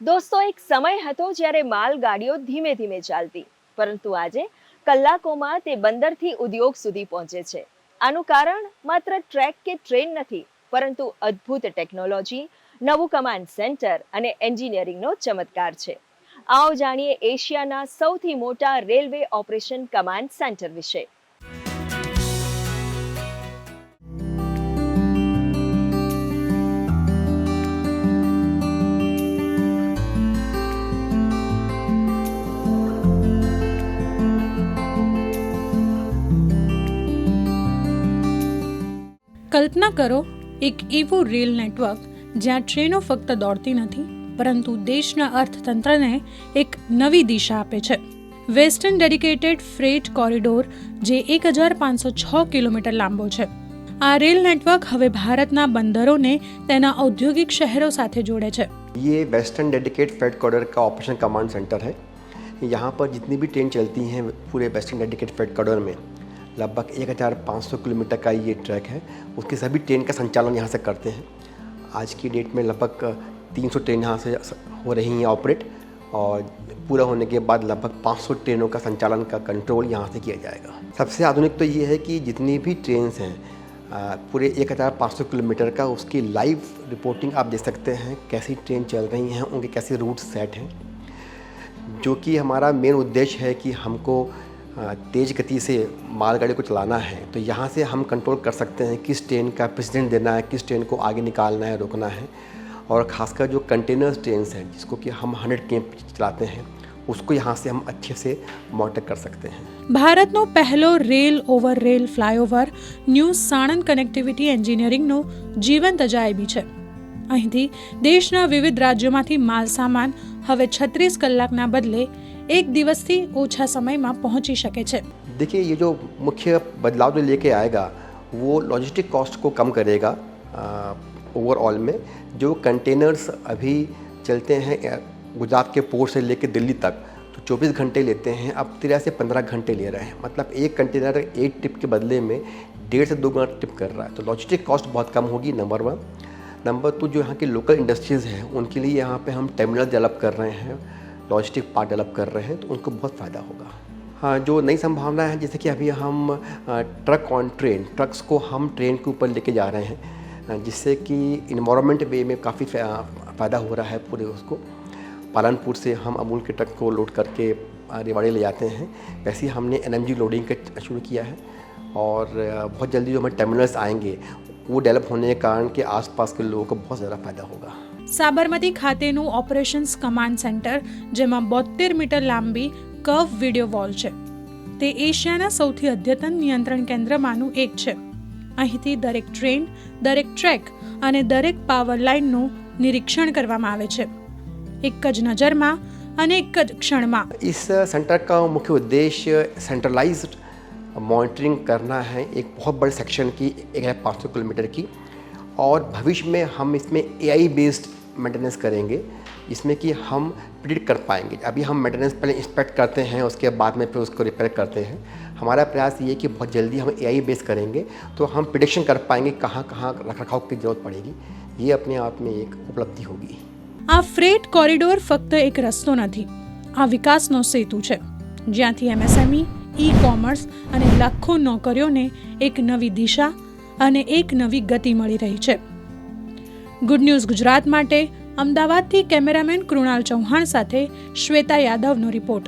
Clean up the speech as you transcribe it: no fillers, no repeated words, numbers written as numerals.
દોસ્તો, એક સમય હતો જ્યારે માલગાડીઓ ધીમે ધીમે ચાલતી, પરંતુ આજે કલાકોમાં તે બંદરથી ઉદ્યોગ સુધી પહોંચે છે. આનું કારણ માત્ર ટ્રેક કે ટ્રેન નથી, પરંતુ અદ્ભુત ટેકનોલોજી, નવું કમાન્ડ સેન્ટર અને એન્જિનિયરિંગનો ચમત્કાર છે. આવો જાણીએ એશિયાના સૌથી મોટા રેલવે ઓપરેશન કમાન્ડ સેન્ટર વિશે. કલ્પના કરો, એક એવું રેલ નેટવર્ક જ્યાં ટ્રેનો ફક્ત દોડતી નથી, પરંતુ દેશના અર્થતંત્રને એક નવી દિશા આપે છે. વેસ્ટર્ન ડેડિકેટેડ ફ્રેટ કોરિડોર, જે 1506 કિલોમીટર લાંબો છે. આ રેલ નેટવર્ક હવે ભારતના બંદરોને તેના ઔદ્યોગિક શહેરો સાથે જોડે છે. ये वेस्टर्न डेडिकेटेड फ्रेट कॉरिडोर का ऑपरेशन कमांड सेंटर है. यहाँ पर जितनी भी ट्रेन चलती हैं पूरे वेस्टर्न डेडिकेटेड फ्रेट कॉरिडोर में लगभग 1500 किलोमीटर का ये ट्रैक है. उसकी सभी ट्रेन का संचालन यहाँ से करते हैं. आज की डेट में लगभग 300 ट्रेन यहाँ से हो रही हैं ऑपरेट, और पूरा होने के बाद लगभग 500 ट्रेनों का संचालन का कंट्रोल यहाँ से किया जाएगा. सबसे आधुनिक तो ये है कि जितनी भी ट्रेन्स हैं पूरे 1500 किलोमीटर का, उसकी लाइव रिपोर्टिंग आप देख सकते हैं. कैसी ट्रेन चल रही हैं, उनके कैसे रूट सेट हैं, जो कि हमारा मेन उद्देश्य है कि हमको तेज़ गति से मालगाड़ी को चलाना है. तो यहाँ से हम कंट्रोल कर सकते हैं किस ट्रेन का प्रेसिडेंट देना है, किस ट्रेन को आगे निकालना है, रोकना है. और ख़ासकर जो कंटेनर्स ट्रेन्स हैं जिसको कि हम 100 km चलाते हैं, उसको यहाँ से हम अच्छे से मॉनिटर कर सकते हैं. ભારતનો પહેલો rail over rail flyover new Sanand connectivity એન્જિનિયરિંગનો જીવંત અજાયબી છે. અહીંથી દેશના વિવિધ રાજ્યોમાંથી માલ સામાન હવે 36 કલાકના બદલે एक दिवस थी ओछा समय में पहुंची सके छे. देखिए, ये जो मुख्य बदलाव जो लेके आएगा वो लॉजिस्टिक कॉस्ट को कम करेगा. ओवरऑल में जो कंटेनर्स अभी चलते हैं गुजरात के पोर्ट से लेके दिल्ली तक, तो 24 घंटे लेते हैं, अब 13 से 15 घंटे ले रहे हैं. मतलब एक कंटेनर एक ट्रिप के बदले में 1.5 से 2 गुना ट्रिप कर रहा है. तो लॉजिस्टिक कॉस्ट बहुत कम होगी, नंबर 1. नंबर 2, जो यहाँ की लोकल इंडस्ट्रीज़ हैं उनके लिए यहाँ पे हम टर्मिनल डेवलप कर रहे हैं, लॉजिस्टिक पार्ट डेवलप कर रहे हैं, तो उनको बहुत फ़ायदा होगा. हाँ, जो नई संभावना है, जैसे कि अभी हम ट्रक ऑन ट्रेन, ट्रक्स को हम ट्रेन के ऊपर लेके जा रहे हैं, जिससे कि इन्वायरमेंट वे में काफ़ी फ़ायदा हो रहा है पूरे उसको. पालनपुर से हम अमूल के ट्रक को लोड करके रेवाड़ी ले जाते हैं. वैसे ही हमने NMG लोडिंग का शुरू किया है, और बहुत जल्दी जो हमारे टर्मिनल्स आएंगे वो डेवलप होने के कारण के आसपास के लोगों को बहुत ज़्यादा फ़ायदा होगा. સાબરમતી ખાતેનું ઓપરેશન્સ કમાન્ડ સેન્ટર, જેમાં 72 મીટર લાંબી કર્વ વિડિયો વોલ છે, તે એશિયાના સૌથી અદ્યતન નિયંત્રણ કેન્દ્રમાંનું એક છે. અહીંથી દરેક ટ્રેન, દરેક ટ્રેક અને દરેક પાવર લાઇનનું નિરીક્ષણ કરવામાં આવે છે, એક જ નજરમાં અને એક જ ક્ષણમાં. इस सेंटर का मुख्य उद्देश्य सेंट्रलाइज्ड मॉनिटरिंग करना है एक बहुत बड़े सेक्शन की 1500 किलोमीटर की. और भविष्य में हम इसमें AI बेस्ड मेंटेनेंस करेंगे, जिसमें कि हम प्रिडिक्ट कर पाएंगे. अभी हम मेंटेनेंस पहले इंस्पेक्ट करते हैं, उसके बाद में फिर उसको रिपेयर करते हैं. हमारा प्रयास ये है कि बहुत जल्दी हम AI बेस करेंगे, तो हम प्रिडिक्शन कर पाएंगे कहाँ कहाँ रखरखाव की ज़रूरत पड़ेगी. ये अपने आप में एक उपलब्धि होगी. આ ફ્રેટ કોરિડોર ફક્ત એક રસ્તો નથી, આ વિકાસનો સેતુ છે, જ્યાંથી MSME, ઈ-કોમર્સ અને લાખો નોકરીઓને એક નવી દિશા અને એક નવી ગતિ મળી રહી છે. ગુડ ન્યૂઝ ગુજરાત માટે અમદાવાદથી કેમેરામેન કૃણાલ ચૌહાણ સાથે શ્વેતા યાદવનો રિપોર્ટ.